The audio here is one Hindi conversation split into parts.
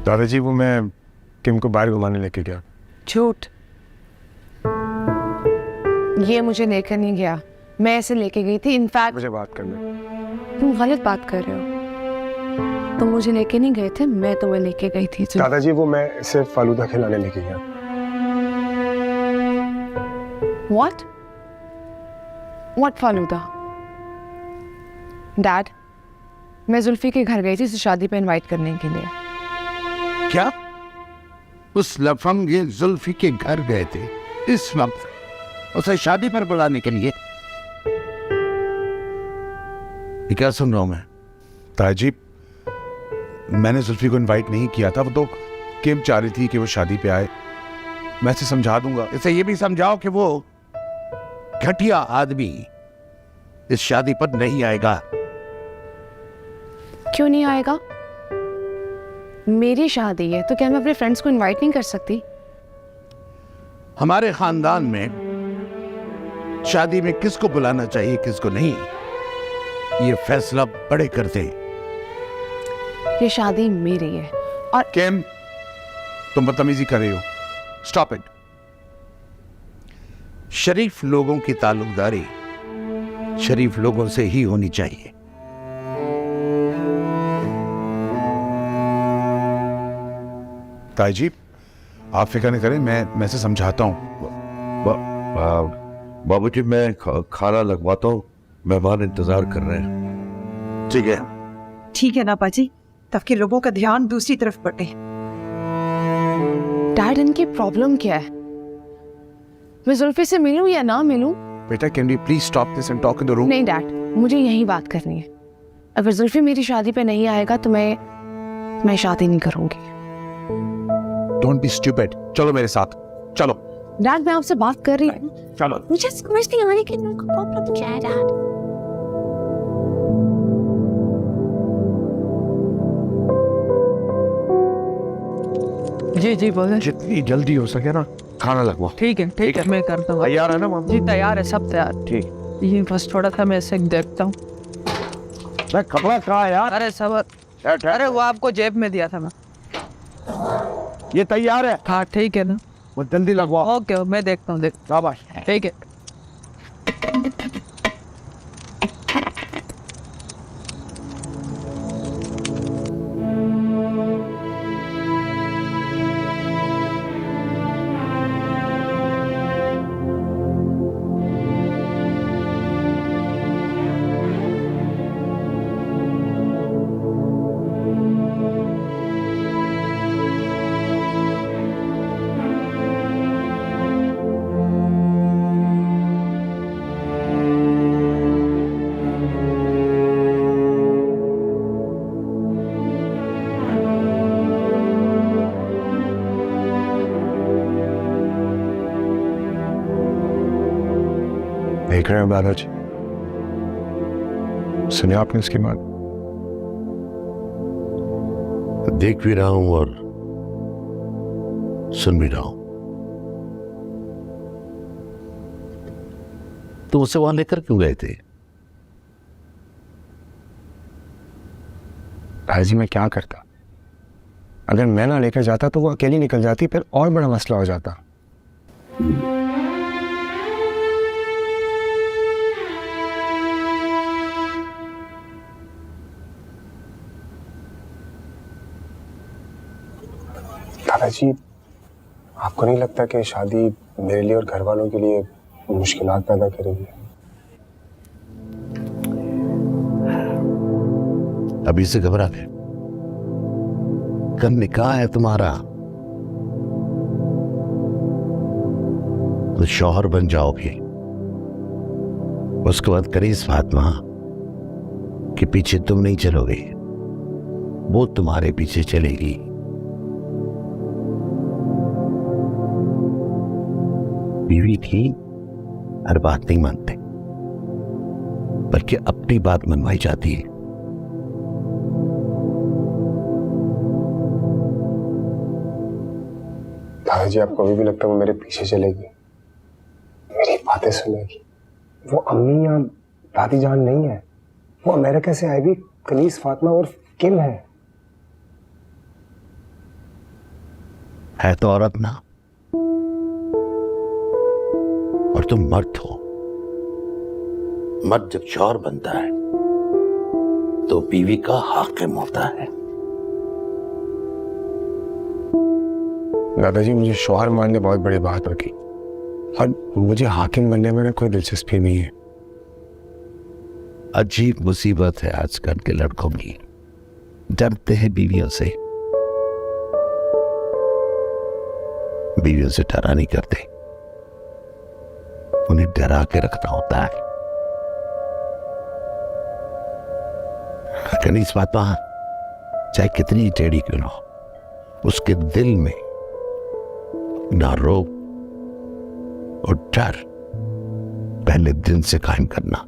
दादाजी वो मैं किम को बाहर घुमाने लेके गया। झूठ। ये मुझे लेकर नहीं गया, मैं ऐसे लेके गई थी। इनफैक्ट मुझे बात करना। तुम गलत बात कर रहे हो। तुम मुझे लेके नहीं गए थे, मैं तुम्हें लेके गई थी। दादाजी वो मैं इसे फालूदा खिलाने लेके गया। What? What फालूदा? डैड, मैं जुल्फी के घर गई थी उसे शादी पे इनवाइट करने के लिए। क्या? उस लफंगे जुल्फी के घर गए थे इस वक्त उसे शादी पर बुलाने के लिए? ये क्या सुन रहा हूं मैं? ताजी, मैंने जुल्फी को इनवाइट नहीं किया था। वो तो किम चाह रही थी कि वो शादी पे आए। मैं इसे समझा दूंगा। इसे ये भी समझाओ कि वो घटिया आदमी इस शादी पर नहीं आएगा। क्यों नहीं आएगा? मेरी शादी है तो क्या मैं अपने फ्रेंड्स को इनवाइट नहीं कर सकती? हमारे खानदान में शादी में किसको बुलाना चाहिए किसको नहीं, ये फैसला बड़े करते हैं। ये शादी मेरी है और किम, तुम बदतमीजी कर रही हो। Stop it. शरीफ लोगों की ताल्लुकदारी शरीफ लोगों से ही होनी चाहिए। ताजी, आप फिक्र नहीं करें, मैं इसे समझाता हूं। बाबूजी मैं खाना लगवाता हूँ, मेहमान इंतजार कर रहे हैं। ठीक है। ठीक है ना पाजी, ताकि लोगों का ध्यान दूसरी तरफ बटे। डैड, इनकी प्रॉब्लम क्या है? मैं जुल्फी से मिलूं या ना मिलूं? बेटा, can you please stop this and talk in the room? नहीं डैड, मुझे यही बात करनी है। अगर जुल्फी मेरी शादी पे नहीं आएगा तो मैं शादी नहीं करूंगी। Don't be stupid. चलो मेरे साथ, चलो। डैड, मैं आपसे बात कर रही हूँ। चलो। मुझे समझ नहीं आ रही कि प्रॉब्लम क्या है डैड। जी जी बोले। जितनी जल्दी हो सके ना खाना लगवाओ। ठीक है मैं करता हूँ। तैयार है ना मामा? जी तैयार है, सब तैयार। ठीक। ये बस थोड़ा सा मैं ऐसे देखता हूँ। मैं कपड़ा कहाँ है यार? अरे सब, अरे वो आपको जेब में दिया था मैं। ये तैयार है? हाँ ठीक है ना। वो जल्दी लगवाओ। ओके, मैं देखता हूँ। शाबाश। ठीक है। देख रहे हैं दादाजी, सुने आपने इसकी बात? देख भी रहा हूं और सुन भी रहा हूं। तो उसे वहां लेकर क्यों गए थे? दादाजी मैं क्या करता? अगर मैं ना लेकर जाता तो वो अकेली निकल जाती, फिर और बड़ा मसला हो जाता। दादाजी, आपको नहीं लगता कि शादी मेरे लिए और घर वालों के लिए मुश्किलात पैदा करेगी? अभी से घबरा गए? कल निकाह है तुम्हारा, तो शौहर बन जाओगे। उसके बाद करीस फातिमा कि पीछे तुम नहीं चलोगे, वो तुम्हारे पीछे चलेगी। बीवी थी, हर बात नहीं मानते, बल्कि अपनी बात मनवाई जाती है। दादाजी, आपको अभी भी लगता है वो मेरे पीछे चलेगी, मेरी बातें सुनेगी? वो अम्मी या दादी जान नहीं है, वो अमेरिका से आई भी कनीस फातिमा और किम है। है तो औरत ना, और तुम मर्द हो। मर्द जब शौहर बनता है तो बीवी का हाकिम होता है। दादाजी, मुझे शौहर मानने बहुत बड़ी बात रखी, और मुझे हाकिम बनने में कोई दिलचस्पी नहीं है। अजीब मुसीबत है आजकल के लड़कों की, डरते हैं बीवियों से। बीवियों से डरा नहीं करते, उन्हें डरा के रखना होता है। लेकिन इस बात पर चाहे कितनी टेढ़ी क्यों ना हो, उसके दिल में ना रोब और डर पहले दिन से कायम करना,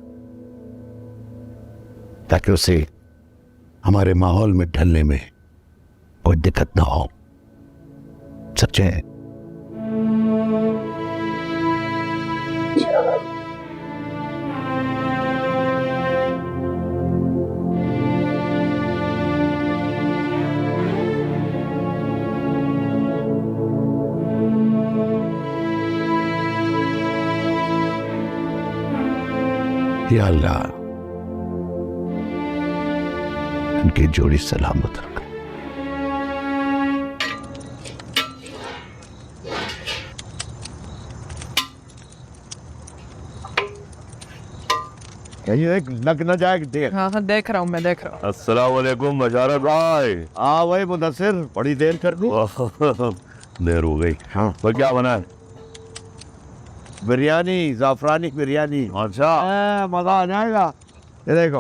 ताकि उसे हमारे माहौल में ढलने में कोई दिक्कत ना हो। सच्चे हैं। या अल्लाह, उनकी जोड़ी सलामत रख। ये एक लग न जाए देर। हाँ हाँ देख रहा हूँ, मैं देख रहा हूँ। अस्सलाम वालेकुम मजारत भाई। हाँ भाई मुदस्सिर, बड़ी देर कर दूं। देर हो गई। हाँ तो क्या बना है? बिरयानी, जाफरानी बिरयानी। अच्छा मजा आ जाएगा। ये देखो।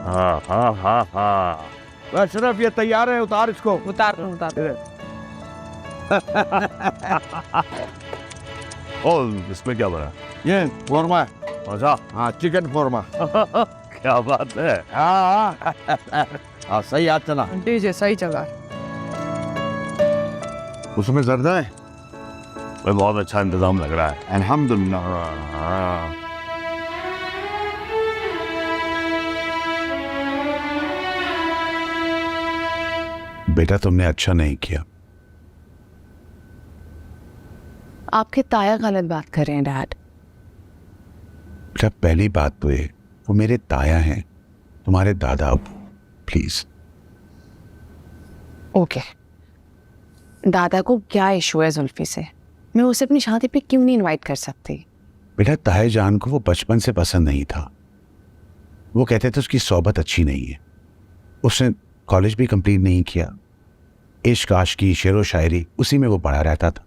हाँ हाँ हाँ हाँ बस सिर्फ ये तैयार है, उतार इसको। उतार रहा हूँ, उतार रहा हूँ। और इसमें क्या बना? ये फौरमा। अच्छा हाँ, चिकन फौरमा। क्या बात है। हाँ हाँ सही याद चला। जी सही जगह। उसमें जर्दा है। बहुत अच्छा इंतजाम लग रहा है। अल्हम्दुलिल्लाह। बेटा तुमने अच्छा नहीं किया। आपके ताया गलत बात कर रहे हैं डैड। बेटा पहली बात तो ये, वो मेरे ताया हैं, तुम्हारे दादा अबू। प्लीज। ओके, दादा को क्या इशू है जुल्फी से? मैं उसे अपनी शादी पे क्यों नहीं इनवाइट कर सकती? बेटा ताया जान को वो बचपन से पसंद नहीं था। वो कहते थे उसकी सोबत अच्छी नहीं है। उसने कॉलेज भी कंप्लीट नहीं किया। इश्क आशिकी शेर व शायरी उसी में वो पढ़ा रहता था।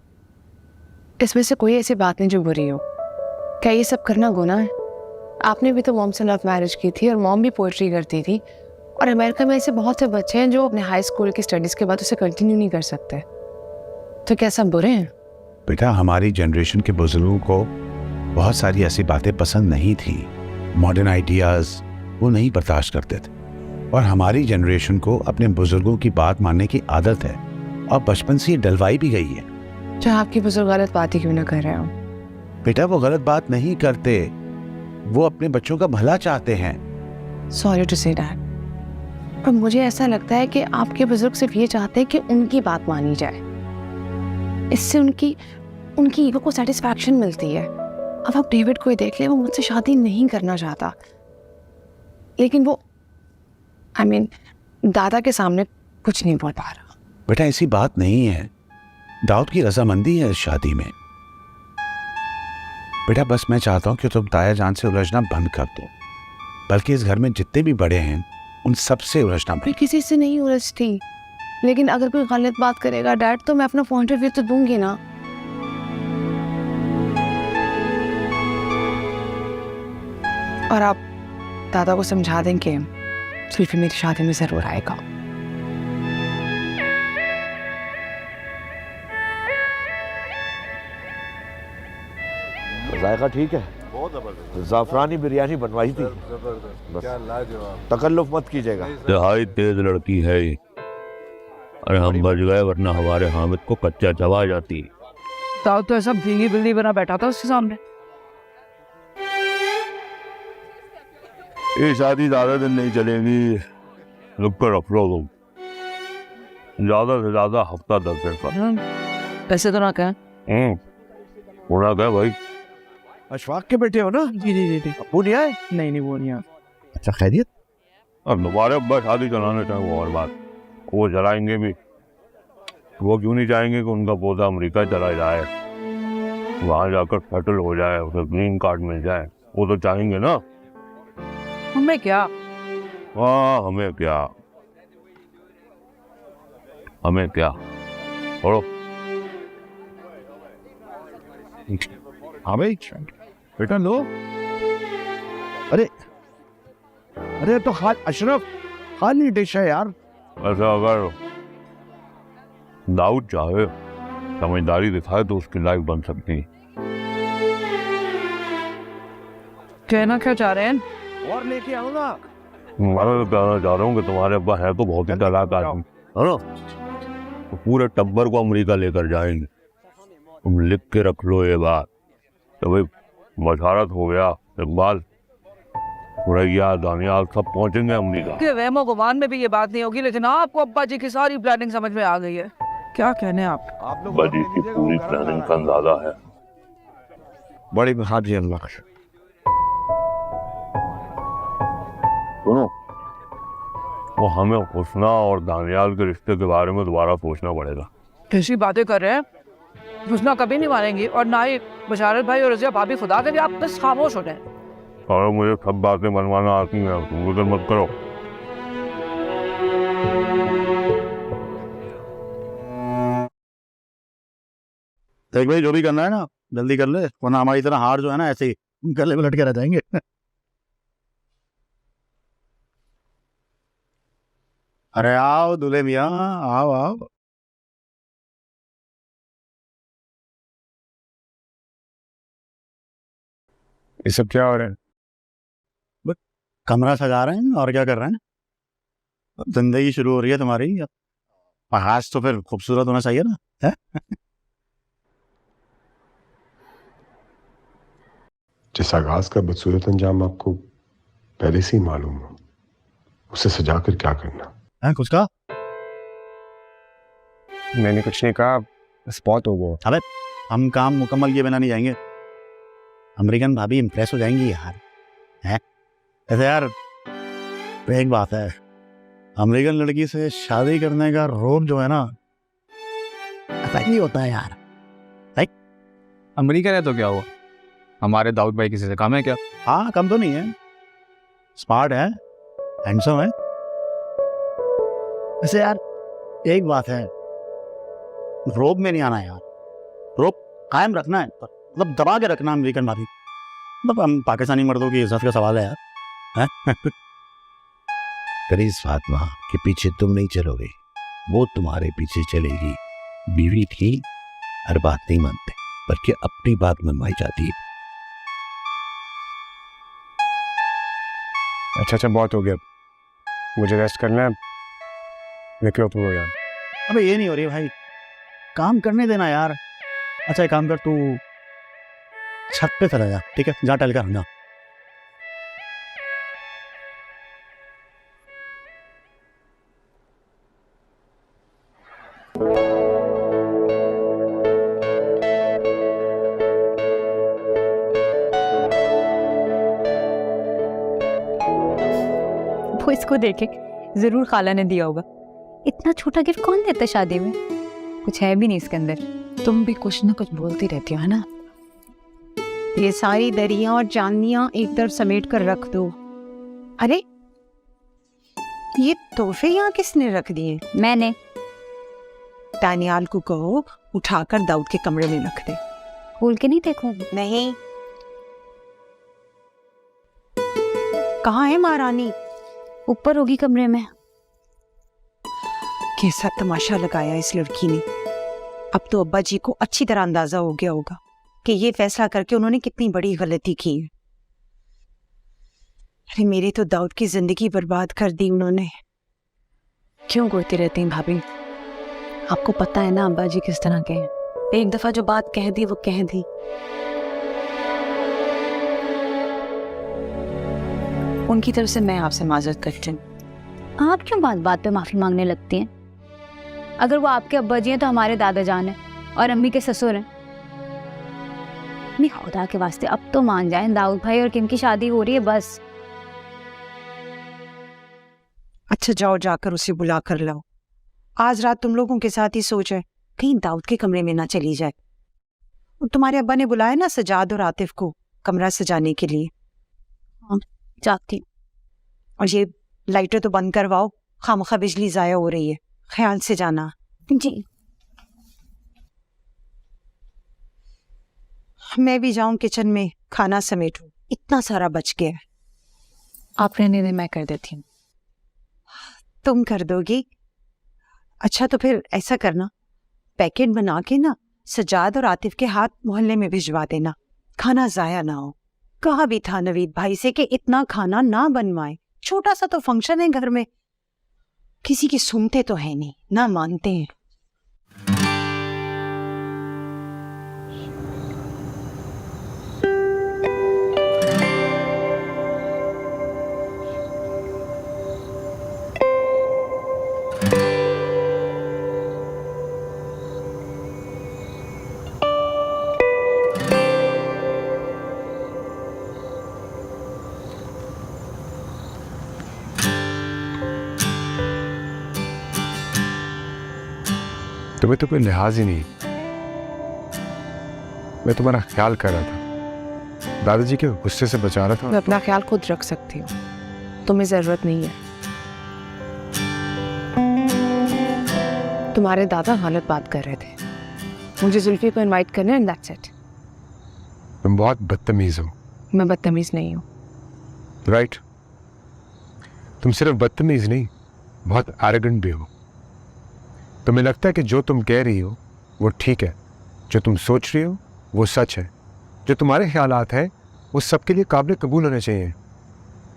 इसमें से कोई ऐसी बात नहीं जो बुरी हो। क्या ये सब करना गुनाह है? आपने भी तो मॉम से लव मैरिज की थी, और मॉम भी पोइट्री करती थी, और अमेरिका में ऐसे बहुत से बच्चे हैं जो अपने हाई स्कूल की स्टडीज़ के बाद उसे कंटिन्यू नहीं कर सकते। तो क्या सब बुरे हैं? बेटा हमारी जनरेशन के बुजुर्गों को बहुत सारी ऐसी बातें पसंद नहीं थी। मॉडर्न आइडियाज़ वो नहीं बर्दाश्त करते थे, और हमारी जनरेशन को अपने बुजुर्गों की बात मानने की आदत है, और बचपन से ये डलवाई भी गई है। चाहे आपकी बुजुर्ग गलत बात ही क्यों ना कर रहे हो। बेटा वो गलत बात नहीं करते, वो अपने बच्चों का भला चाहते हैं। सॉरी टू से डैड, पर मुझे ऐसा लगता है कि आपके बुजुर्ग सिर्फ ये चाहते हैं कि उनकी बात मानी जाए। इससे उनकी ईगो को सेटिस्फैक्शन मिलती है। अब आप डेविड को ही देख ले, वो मुझसे शादी नहीं करना चाहता, लेकिन वो दादा के सामने कुछ नहीं बोल पा रहा। बेटा ऐसी बात नहीं है, दाऊद की रजामंदी है इस शादी में। बेटा बस मैं चाहता हूं कि तुम ताया जान से उलझना बंद कर दो, बल्कि इस घर में जितने भी बड़े हैं उन सब से उलझना मैं किसी से नहीं उलझती, लेकिन अगर कोई गलत बात करेगा डैड, तो मैं अपना पॉइंट ऑफ व्यू तो दूंगी ना। और आप दादा को समझा दें कि जुल्फी मेरी शादी में जरूर आएगा। जायका ठीक है। बहुत जबरदस्त जाफरानी बिरयानी बनवाई थी। क्या लाजवाब। तकल्लुफ मत कीजिएगा। नहाई तेज लड़की है, अरे हम बच गए, वरना हमारे हामिद को कच्चा चबा जाती। ताऊ तो ऐसा भींगी बिल्ली बना बैठा था उसके सामने। ये शादी ज्यादा दिन नहीं चलेगी, रुक कर रख लो तुम। ज्यादा से ज्यादा हफ्ता 10 दिन का। पैसे तो ना कहें। होना क्या भाई? अशफाक के बेटे हो ना? जी जी जी जी। अबू नहीं आए? नहीं वो नहीं आता। अच्छा खैरियत? अब दोबारा अब्बा शादी चलाने चाहे वो और बात, वो चलाएंगे भी। वो क्यों नहीं चाहेंगे कि उनका पोता अमेरिका चला जाए, वहां जाकर सेटल हो जाए, उसे ग्रीन कार्ड मिल जाए? वो तो चाहेंगे ना। हमें क्या? हाँ हमें क्या, हमें क्या। छोड़ो। हाँ भाई बेटा लो। अरे अरे तो अशरफ खाली डिश है यार। ऐसा अगर दाऊद चाहे, समझदारी दिखाए तो उसकी लाइफ बन सकती है। कहना क्या चाह रहे हैं? और लेके आओ ना। मैं तो कहना चाह रहा हूँ कि तुम्हारे अब्बा है तो बहुत ही चालाक आदमी है ना, तो पूरे टब्बर को अमेरिका लेकर जाएंगे। तुम लिख के रख लो ये बात। तो भाई बशारत हो गया, इकबाल, रैया, दानियाल सब पहुंचेंगे अमेरिका। के वहमो गुमान में भी ये बात नहीं होगी, लेकिन आपको अब्बा जी की सारी प्लानिंग समझ में आ गई है। क्या कहने आप? अब्बा जी की पूरी प्लानिंग का अंदाजा है। बड़ी हाजी अल्लाह का। सुनो, वो हमें हुस्ना और दानियाल के रिश्ते के बारे में दोबारा सोचना पड़ेगा। कैसी बातें कर रहे हैं? हुस्ना कभी नहीं मानेंगी और ना ही बशारत भाई और रजिया भाभी। खुदा के लिए आप बस खामोश हो जाएं। और मुझे सब बातें मनवाना आती हैं, तुम उधर मत करो। देख भाई, जो भी करना है ना जल्दी कर ले, वरना हमारी तरह हार जो है ना ऐसे ही गले में लटके रह जाएंगे। अरे आओ दूल्हे मियाँ, आओ आओ। ये सब क्या हो रहा है? कमरा सजा रहे हैं और क्या कर रहे हैं। अब जिंदगी शुरू हो रही है तुम्हारी, आज तो फिर खूबसूरत होना चाहिए ना, है? जिस आगाज का बदसूरत अंजाम आपको पहले से ही मालूम हो, उसे सजा कर क्या करना? है कुछ कहा? मैंने कुछ नहीं कहा, बस बहुत हो गया। अबे हम काम मुकम्मल किए बिना नहीं जाएंगे। अमेरिकन भाभी इम्प्रेस हो जाएंगी यार, है? ऐसे यार एक बात है, अमेरिकन लड़की से शादी करने का रोग जो है ना ऐसा ही होता है यार। अमेरिका है तो क्या हुआ, हमारे दाऊद भाई किसी से कम है क्या? हाँ कम तो नहीं है, स्मार्ट है, हैंडसम है। वैसे यार एक बात है, रोब में नहीं आना यार, रोब कायम रखना है, मतलब दबा के रखना। अमेरिकन भाभी मतलब हम पाकिस्तानी मर्दों की इज्जत का सवाल है यार, है? करीज फातिमा के पीछे तुम नहीं चलोगे, वो तुम्हारे पीछे चलेगी। बीवी थी, हर बात नहीं मानते, बल्कि अपनी बात मनवाई जाती है। अच्छा बहुत हो गया, मुझे रेस्ट करना है, निकलो तुम यार। अबे ये नहीं हो रही भाई, काम करने देना यार। अच्छा एक काम कर, तू छत पे चला जा, ठीक है? जा टहल कर आना। वो इसको देखे जरूर खाला ने दिया होगा। इतना छोटा गिफ्ट कौन देता है शादी में? कुछ है भी नहीं इसके अंदर। तुम भी कुछ ना कुछ बोलती रहती हो, है ना? ये सारी दरिया और चांदनियां एक तरफ समेट कर रख दो। अरे ये तोहफे यहाँ किसने रख दिए? मैंने। दानियाल को कहो उठाकर दाऊद के कमरे में रख दे। खोल के नहीं देखूं? नहीं। कहाँ है महारानी? ऊपर होगी कमरे में। कैसा तमाशा लगाया इस लड़की ने। अब तो अब्बा जी को अच्छी तरह अंदाजा हो गया होगा कि ये फैसला करके उन्होंने कितनी बड़ी गलती की है। अरे मेरे तो दाऊद की जिंदगी बर्बाद कर दी उन्होंने। क्यों घूरती रहती हैं भाभी? आपको पता है ना अब्बा जी किस तरह के हैं। एक दफा जो बात कह दी वो कह दी। उनकी तरफ से मैं आपसे माजरत करती हूँ। आप क्यों बात बात पे माफी मांगने लगती हैं? अगर वो आपके अब्बा जी हैं तो हमारे दादा जान हैं और अम्मी के ससुर हैं। नहीं, खुदा के वास्ते अब तो मान जाएं, दाऊद भाई और किम की शादी हो रही है बस। अच्छा जाओ, जाकर उसे बुला कर लाओ। आज रात तुम लोगों के साथ ही सोच है, कहीं दाऊद के कमरे में ना चली जाए। तुम्हारे अब्बा ने बुलाया ना सजाद और आतिफ को कमरा सजाने के लिए। हाँ, जाती हूँ। और ये लाइटें तो बंद करवाओ, खामखा बिजली जाया हो रही है, ख्याल से जाना। जी। मैं भी जाऊं किचन में खाना समेटूं, इतना सारा बच गया है। आपने नहीं, मैं कर देती हूँ। तुम कर दोगी? अच्छा तो फिर ऐसा करना, पैकेट बना के ना सजाद और आतिफ के हाथ मोहल्ले में भिजवा देना, खाना जाया ना हो। कहा भी था नवीद भाई से कि इतना खाना ना बनवाए, छोटा सा तो फंक्शन है घर में। किसी की सुनते तो है नहीं, ना मानते हैं। तुम्हें तो कोई लिहाज ही नहीं। मैं तुम्हारा ख्याल कर रहा था, दादाजी के गुस्से से बचा रहा था। मैं अपना ख्याल खुद रख सकती हूँ, तुम्हें जरूरत नहीं है। तुम्हारे दादा गलत बात कर रहे थे, मुझे जुल्फी को इनवाइट करने, एंड दैट्स इट। तुम बहुत बदतमीज हो। मैं बदतमीज नहीं हूँ। राइट, तुम सिर्फ बदतमीज नहीं, बहुत एरोगेंट भी हो। तुम्हें लगता है कि जो तुम कह रही हो वो ठीक है, जो तुम सोच रही हो वो सच है, जो तुम्हारे ख्यालात हैं वो सबके लिए काबिल कबूल होने चाहिए।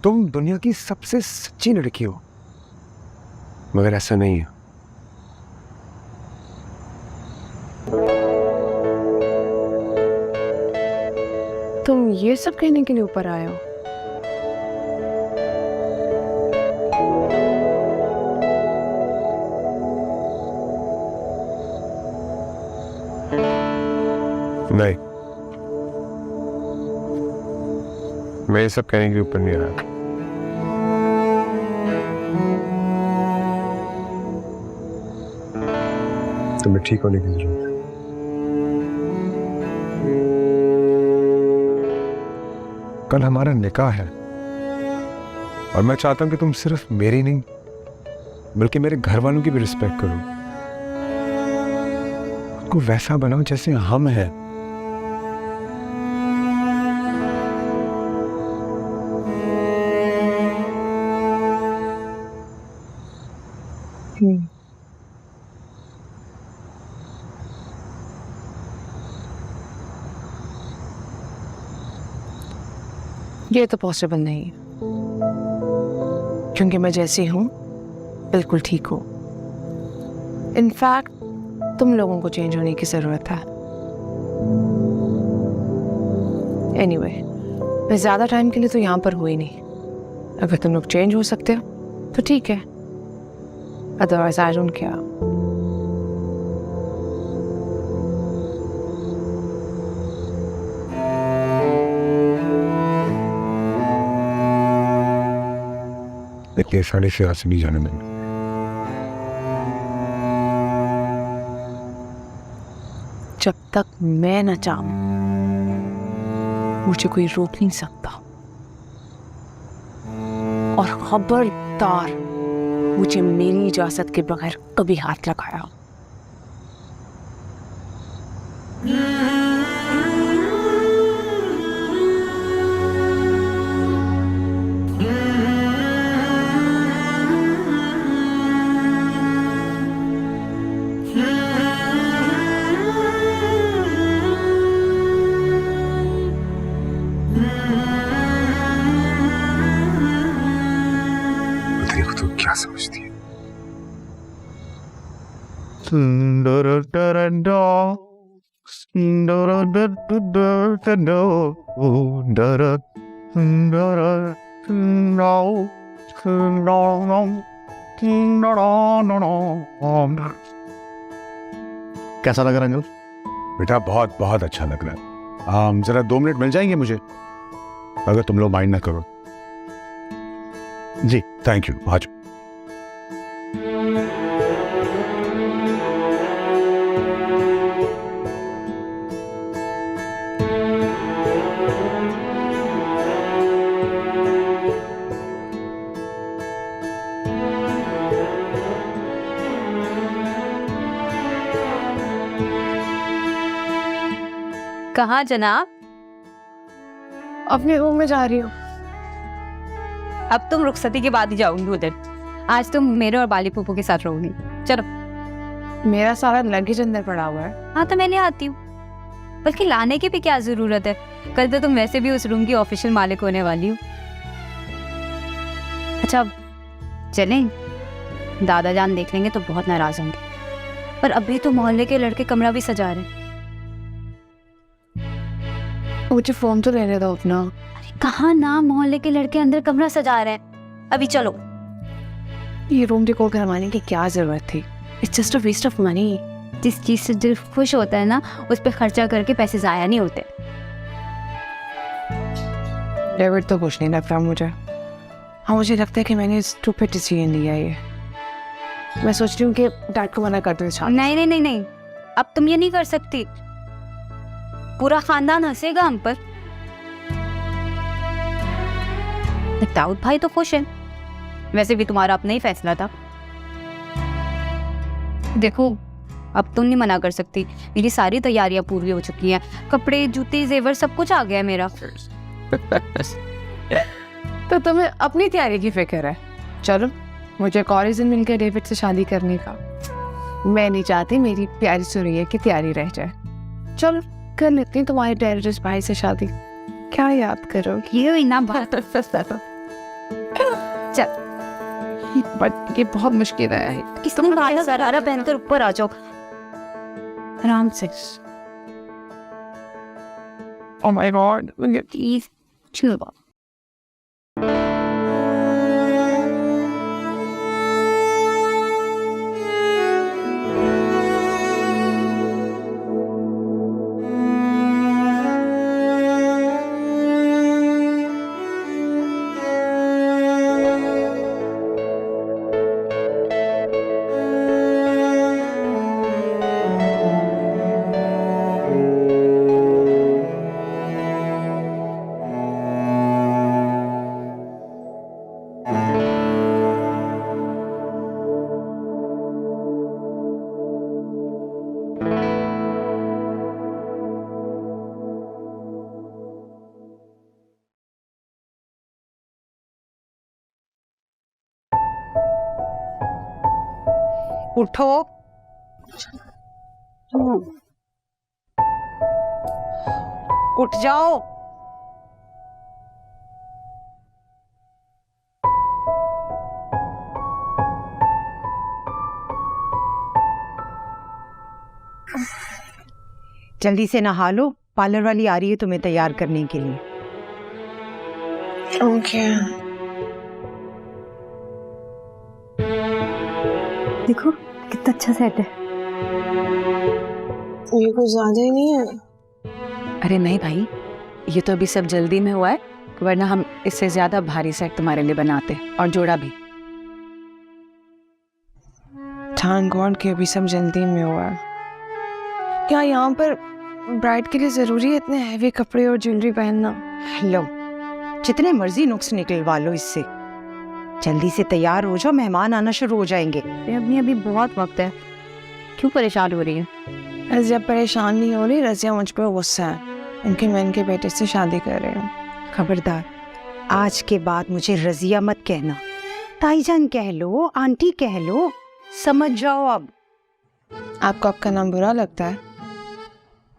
तुम दुनिया की सबसे सच्ची लड़की हो, मगर ऐसा नहीं है। तुम ये सब कहने के लिए ऊपर आए हो? नहीं, मैं ये सब कहने के लिए ऊपर नहीं आया। तुम्हें ठीक होने की जरूरत है। कल हमारा निकाह है और मैं चाहता हूं कि तुम सिर्फ मेरी नहीं बल्कि मेरे घर वालों की भी रिस्पेक्ट करो। खुद को वैसा बनाओ जैसे हम हैं। ये तो पॉसिबल नहीं है, क्योंकि मैं जैसी हूं बिल्कुल ठीक हूं। इनफैक्ट तुम लोगों को चेंज होने की जरूरत है। एनीवे, मैं ज्यादा टाइम के लिए तो यहां पर हुई नहीं। अगर तुम लोग चेंज हो सकते हो तो ठीक है, अदरवाइज आई डोंट केयर। देखिए, साढ़े से आज नहीं जाने देंगे। जब तक मैं न चाहूं मुझे कोई रोक नहीं सकता। और खबरदार मुझे मेरी इजाजत के बगैर कभी हाथ लगाया। तो क्या समझती है? कैसा लग रहा है अंकल? बेटा बहुत बहुत अच्छा लग रहा है। जरा 2 मिनट मिल जाएंगे मुझे, अगर तुम लोग माइंड ना करो। जी थैंक यू। आज कहाँ जनाब? अपने रूम में जा रही हूँ। अब तुम रुखसती के बाद ही जाऊंगी उधर। आज तुम मेरे और बाली पुप्पू के साथ रहोगी। चलो। मेरा सारा लगेज अंदर पड़ा हुआ है। हाँ तो मैं ले आती हूँ, बल्कि लाने की भी क्या जरूरत है, कल तो तुम वैसे भी उस रूम की ऑफिशियल मालिक होने वाली हो। अच्छा चलें? दादा जान देख लेंगे तो बहुत नाराज होंगे, पर अभी तो मोहल्ले के लड़के कमरा भी सजा रहे हैं। मुझे फोन तो लेने दो अपना। अरे कहाँ ना, मोहल्ले के लड़के अंदर कमरा सजा रहे हैं। अभी चलो। ये रूम डेकोर करवाने की क्या जरूरत थी? It's just a waste of money. जिस चीज से दिल खुश होता है ना, उस पर खर्चा करके पैसे जाया नहीं होते। डेविड तो कुछ नहीं लगता मुझे। हाँ मुझे लगता है कि मैंने स्टूपिड डिसीजन लिया है। मैं सोच रही हूँ कि डैड को मना कर दूँ। नहीं नहीं नहीं नहीं, अब तुम ये नहीं कर सकती। पूरा खानदान हंसेगा हम पर। दाऊद भाई तो खुश है, वैसे भी तुम्हारा अपना ही फैसला था। देखो अब तुम नहीं मना कर सकती, मेरी सारी तैयारियां पूरी हो चुकी हैं। कपड़े जूते जेवर सब कुछ आ गया है मेरा। तो तुम्हें अपनी तैयारी की फिक्र है। चलो मुझे एक और रीजन मिल गया डेविड से शादी करने का। मैं नहीं चाहती मेरी प्यारी सुरैया की तैयारी रह जाए। चलो कर लेती तुम्हारे टेररिस्ट भाई से शादी। क्या याद करोगी? ये ना बात। चल बट ये बहुत मुश्किल है। किसने कहा शरारा पहनकर ऊपर आ जाओ आराम से। Oh my God please chill. उठो। उठ जाओ। जल्दी से नहा लो, पार्लर वाली आ रही है तुम्हें तैयार करने के लिए। ओके। देखो कितना अच्छा सेट है। ये कुछ ज्यादा ही नहीं है? अरे नहीं भाई, ये तो अभी सब जल्दी में हुआ है, वरना हम इससे ज्यादा भारी सेट तुम्हारे लिए बनाते और जोड़ा भी। थैंक गॉड कि अभी सब जल्दी में हुआ है। क्या यहाँ पर ब्राइड के लिए जरूरी है इतने हैवी कपड़े और ज्वेलरी पहनना? लो जितने मर्जी नुक्स निकलवा लो इससे। जल्दी से तैयार हो जाओ, मेहमान आना शुरू हो जाएंगे। अभी बहुत वक्त है, क्यों परेशान हो रही है? रजिया परेशान नहीं हो रही, रजिया मुझ पर गुस्सा है इनके मैं इनके बेटे से शादी कर रही हूँ। खबरदार, आज के बाद मुझे रजिया मत कहना, ताईजान कह लो, आंटी कह लो, समझ जाओ। अब आपको आपका नाम बुरा लगता है?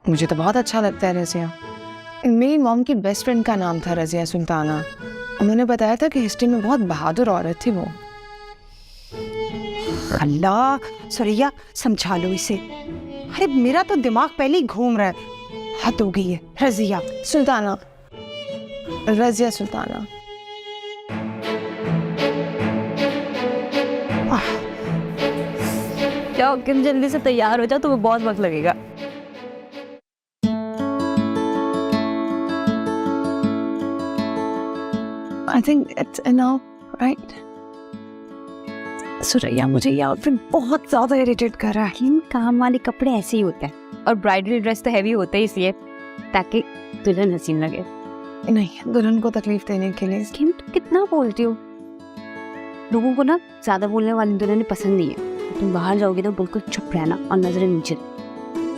मुझे तो बहुत अच्छा लगता है रजिया। मेरी मॉम की बेस्ट फ्रेंड का नाम था रजिया सुल्ताना। उन्होंने बताया था कि हिस्ट्री में बहुत बहादुर औरत थी वो। अल्लाह, सुरैया समझा लो इसे। अरे मेरा तो दिमाग पहले ही घूम रहा है। हद हो गई है। रजिया सुल्ताना, रजिया सुल्ताना। जाओ किम, जल्दी से तैयार हो जाओ, तुम्हें बहुत वक्त लगेगा। I think it's enough, right? Suraiya, मुझे ये आउटफिट बहुत ज्यादा इरिटेट कर रहा है। किम, काम वाले कपड़े ऐसे ही होते हैं, और ब्राइडल ड्रेस तो हैवी होता ही इसलिए ताकि दुल्हन हसीन लगे। नहीं, दुल्हन को तकलीफ देने के लिए। किम, तुम कितना बोलती हो? लोगों को ना ज्यादा बोलने वाली दुल्हन पसंद नहीं है। तुम बाहर जाओगे तो बिल्कुल चुप रहना और नजरें नीचे।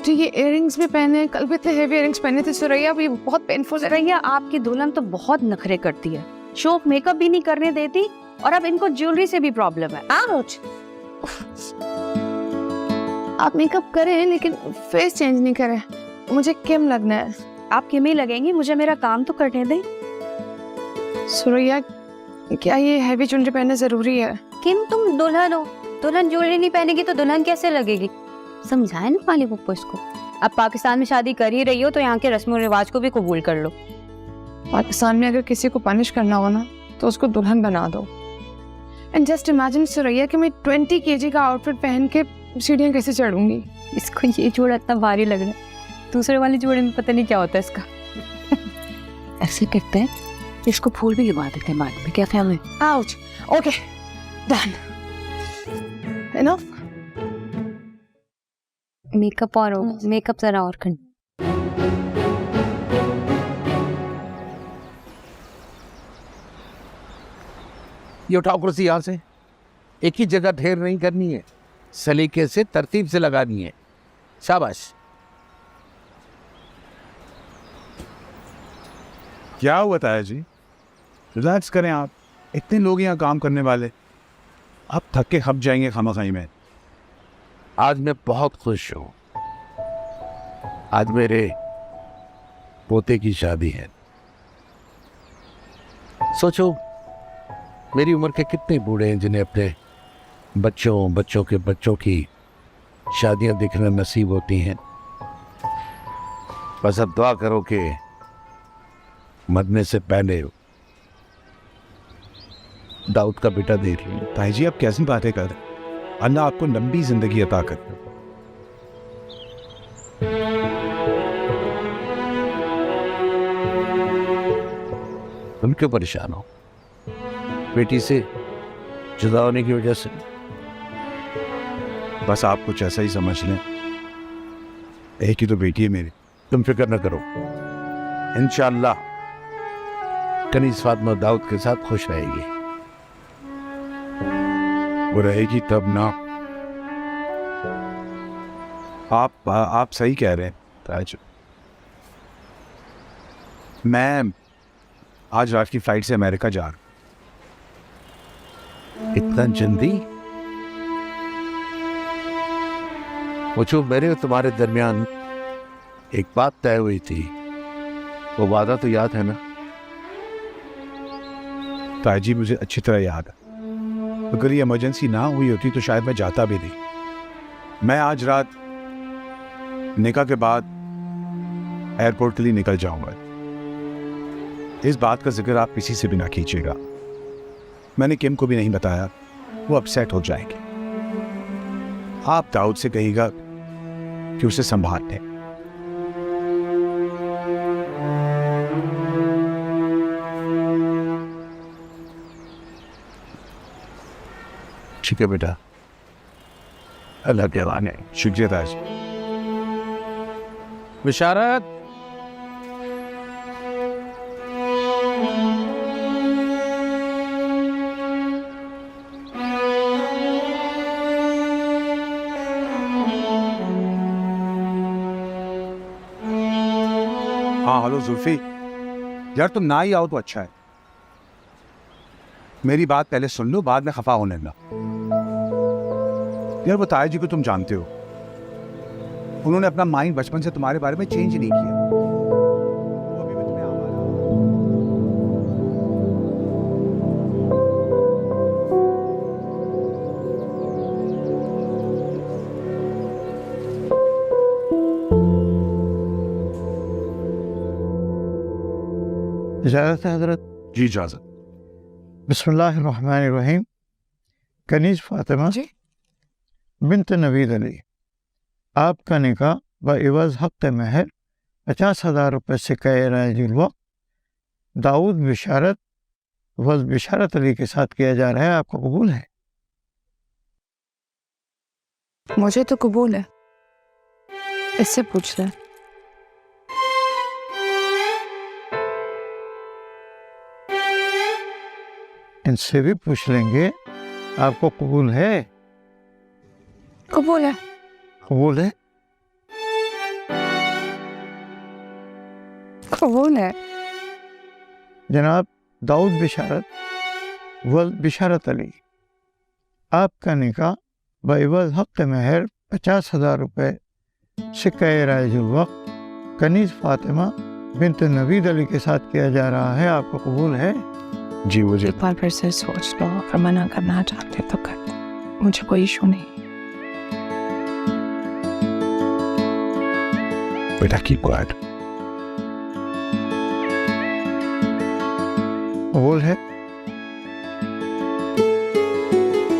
तो ये इयररिंग्स भी पहने, कल भी इतने हेवी इयररिंग्स पहने थे सुरैया, भी बहुत पेनफुल है। सुरैया, आपकी दुल्हन तो बहुत नखरे करती है, शौक मेकअप भी नहीं करने देती, और अब इनको ज्वेलरी से भी प्रॉब्लम है। आउच! आप मेकअप करें लेकिन फेस चेंज नहीं करें। मुझे किम लगना है। आप किम ही लगेंगी, मुझे मेरा काम तो करने दें। सुरैया, क्या ये हैवी ज्वेलरी पहनना जरूरी है? किम, तुम दुल्हन हो, दुल्हन ज्वेलरी नहीं पहनेगी तो दुल्हन कैसे लगेगी? समझाए ना वाली पप्पू इसको। अब पाकिस्तान में शादी कर ही रही हो तो यहाँ के रस्म और रिवाज को भी कबूल कर लो। पाकिस्तान में अगर किसी को पनिश करना हो ना तो उसको दुल्हन बना दो। एंड जस्ट इमेजिन सुरैया कि मैं 20 kg का आउटफिट पहन के सीढ़ियाँ कैसे चढ़ूंगी। इसको ये जोड़ा इतना भारी लग रहा है, दूसरे वाले जोड़े में पता नहीं क्या होता है इसका। ऐसे करते हैं, इसको फूल भी लगा देते हैं बाद में, क्या ख्याल है? Ouch! Okay, done. Enough. Makeup और हो, मेकअप जरा और कर। ये उठाओ कुर्सी यहाँ से। एक ही जगह ढेर नहीं करनी है, सलीके से तरतीब से लगानी है। शाबाश। क्या हुआ ताया जी? रिलैक्स करें आप, इतने लोग यहाँ काम करने वाले, आप थक के खप जाएंगे खामखाई में। आज मैं बहुत खुश हूँ। आज मेरे पोते की शादी है। सोचो, मेरी उम्र के कितने बूढ़े हैं जिन्हें अपने बच्चों के बच्चों की शादियां देखना नसीब होती हैं। बस अब दुआ करो कि मरने से पहले दाऊद का बेटा देख लो। ताई जी, आप कैसी बातें कर रहे हैं? अल्लाह आपको लंबी जिंदगी अता करे। तुम क्यों परेशान हो? बेटी से जुदा होने की वजह से? बस आप कुछ ऐसा ही समझ लें, एक ही तो बेटी है मेरी। तुम फिक्र न करो, इंशाअल्लाह कनीज फातिमा दाऊद के साथ खुश रहेगी। वो रहेगी तब ना। आप सही कह रहे हैं ताज। मैं आज रात की फ्लाइट से अमेरिका जा रहा हूं। इतना जल्दी? मुझे मेरे और तुम्हारे दरमियान एक बात तय हुई थी, वो वादा तो याद है ना? ताई जी, मुझे अच्छी तरह याद है। अगर ये इमरजेंसी ना हुई होती तो शायद मैं जाता भी नहीं। मैं आज रात निकाह के बाद एयरपोर्ट के लिए निकल जाऊंगा। इस बात का जिक्र आप किसी से भी ना कीजिएगा। मैंने किम को भी नहीं बताया, वो अपसेट हो जाएंगे। आप दाऊद से कहिएगा कि उसे संभाल लें। ठीक है बेटा, अल्लाह के हवाले। शुक्रिया ताज। बिशारत, हाँ हेलो जुल्फी, यार तुम ना ही आओ तो अच्छा है। मेरी बात पहले सुन लो, बाद में खफा होने ना। यार वो ताया जी को तुम जानते हो, उन्होंने अपना माइंड बचपन से तुम्हारे बारे में चेंज नहीं किया। वो अभी भी तुम्हें इजाज़त है हज़रत? जी इजाज़त। बिस्मिल्लाहिर्रहमानिर्रहीम। कनीज़ फातिमा जी। बिन्त नवीद अली, आपका निकाह बइवज़ हक़ महर 50,000 रुपये से कैराजुल वक्त दाऊद बिशारत वज़ बिशारत अली के साथ किया जा रहा है, आपको कबूल है? मुझे तो कबूल है, इससे पूछ ले। इनसे भी पूछ लेंगे, आपको कबूल है? कबूल है। कबूल है? कबूल है। जनाब दाऊद बिशारत वज़ बिशारत अली, आपका निकाह बइवज़ हक़ महर 50,000 रुपये सिक्का राजुल वक्त कनीज़ फातिमा बिन्त नवीद अली के साथ किया जा रहा है, आपको कबूल है? जी मुझे एक बार फिर से सोच लो, अगर मना करना चाहते तो कर दो, मुझे कोई इशू नहीं। बेटा कीप क्वाइट। कबूल है?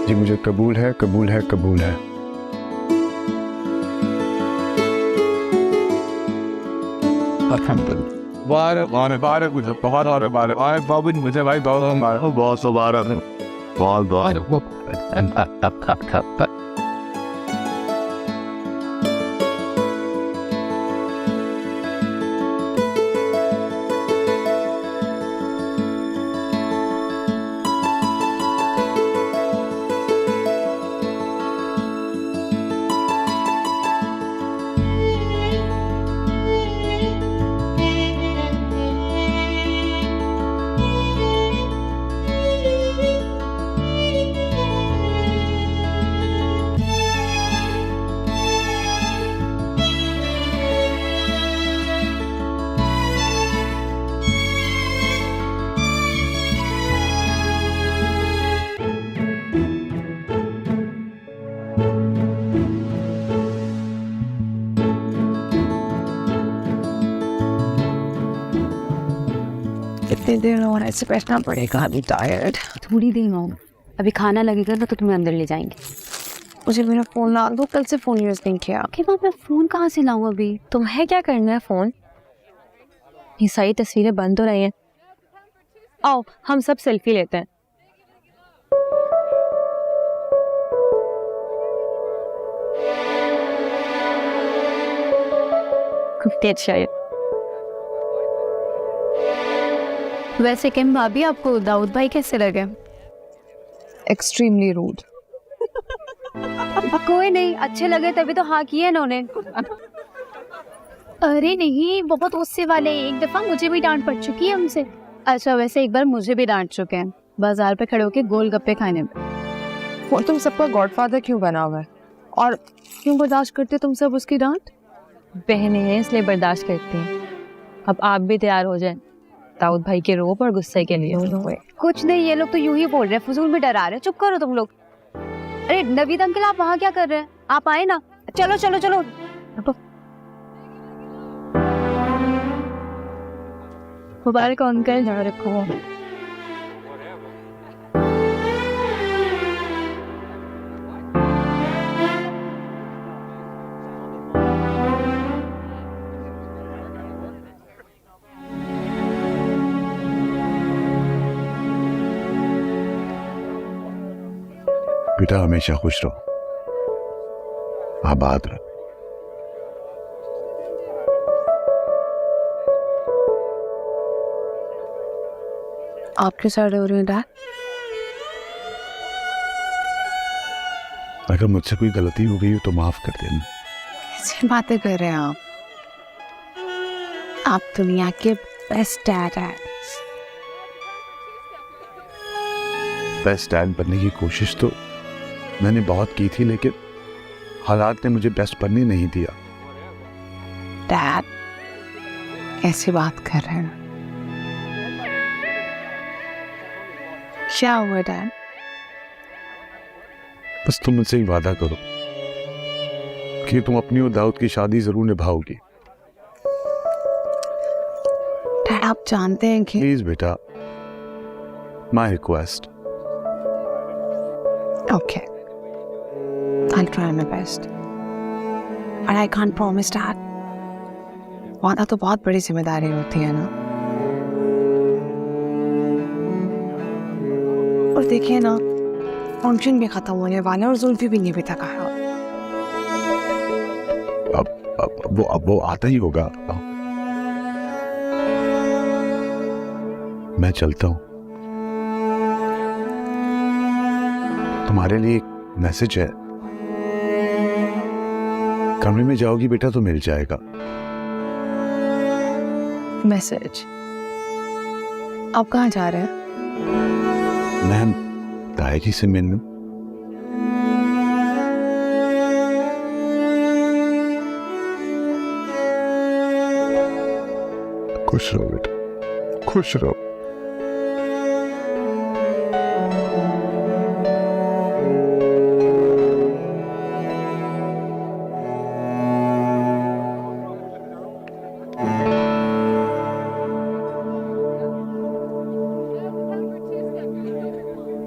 जी मुझे कबूल है, कबूल है, कबूल है। बारह बारह बारह कुछ बहुत और बारह बारह बाबू मुझे भाई बहुत बहुत मुबारक है, बहुत बहुत कितनी देर और ऐसे बैठना पड़ेगा, अभी टायर्ड। थोड़ी देर में अभी खाना लगेगा ना तो तुम्हें अंदर ले जाएंगे। मुझे मेरा फोन ला दो, कल से फोन यूज नहीं किया। के बाद मैं फोन कहाँ से लाऊं अभी? तुम्हें क्या करना है फोन? ये सारी तस्वीरें बंद हो रही हैं। आओ हम सब सेल्फी लेते हैं। कितनी अच्छा है। वैसे किम भाभी आपको दाऊद भाई कैसे लगे? Extremely rude. कोई नहीं, अच्छे लगे तभी तो हाँ किए इन्होंने। अरे नहीं, बहुत गुस्से वाले। एक दफा मुझे भी डांट पड़ चुकी है उनसे। अच्छा वैसे एक बार मुझे भी डांट चुके हैं बाजार पे खड़े होके गोलगप्पे खाने में। वो तुम सबका गॉडफादर क्यों बना हुआ है और क्यों बर्दाश्त करते तुम सब उसकी डांट? बहनें हैं इसलिए बर्दाश्त करती हैं। अब आप भी तैयार हो जाएं दाऊद भाई के रोब और गुस्से के लिए। कुछ नहीं, ये लोग तो यूं ही बोल रहे हैं, फजूल में डरा रहे हैं। चुप करो तुम लोग। अरे नवीद अंकल आप वहाँ क्या कर रहे हैं? आप आए ना। चलो चलो चलो। मुबारक अंकल, ध्यान रखो। बेटा हमेशा खुश रहो, आबाद रहो। आप क्यों सड़ हो रहे हैं डैड? अगर मुझसे कोई गलती हो गई हो तो माफ कर देना। कैसी बातें कर रहे हैं आप? आप दुनिया के बेस्ट डैड हैं। बेस्ट डैड बनने की कोशिश तो मैंने बहुत की थी, लेकिन हालात ने मुझे बेस्ट बनने नहीं दिया। डैड कैसी बात कर रहे हैं? क्या हुआ डैड? बस तुम मुझसे ही वादा करो कि तुम अपनी और दाऊद की शादी जरूर निभाओगी। डैड आप जानते हैं कि प्लीज बेटा, my request. Okay I'll try my best. But I can't promise that. वादा तो बहुत बड़ी जिम्मेदारी होती है ना। और देखिए ना, फंक्शन भी खत्म होने वाला है और जुल्फी भी नहीं भी तक आया। अब वो आता ही होगा। मैं चलता हूं। तुम्हारे लिए एक मैसेज है। कमरे में जाओगी बेटा तो मिल जाएगा। मैसेज? आप कहाँ जा रहे हैं? मैं ताया जी से मिलूं। खुश रहो बेटा, खुश रहो।